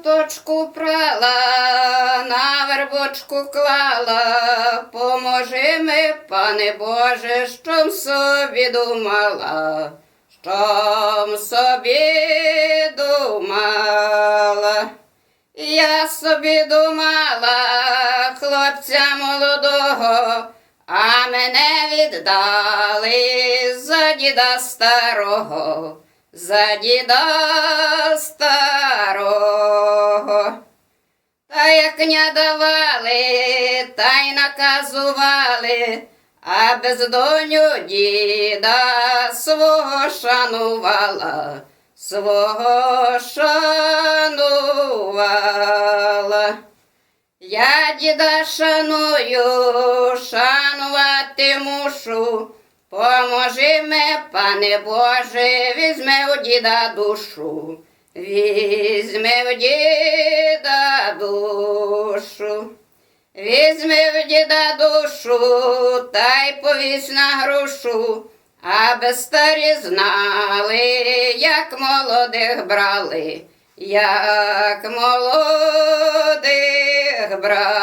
суточку прала, на вербочку клала, поможи ми, пане Боже, що собі думала, що собі думала. Я собі думала, хлопця молодого, а мене віддали за діда старого, за діда старого. Та як не давали, та й наказували, а бездоню діда свого шанувала, свого шанувала. Я діда шаную, шанувати мушу, поможи ми, пане Боже, візьми у діда душу, візьми в діда душу. Візьми в діда душу, та й повісь на грушу, аби старі знали, як молодих брали, як молодих брали.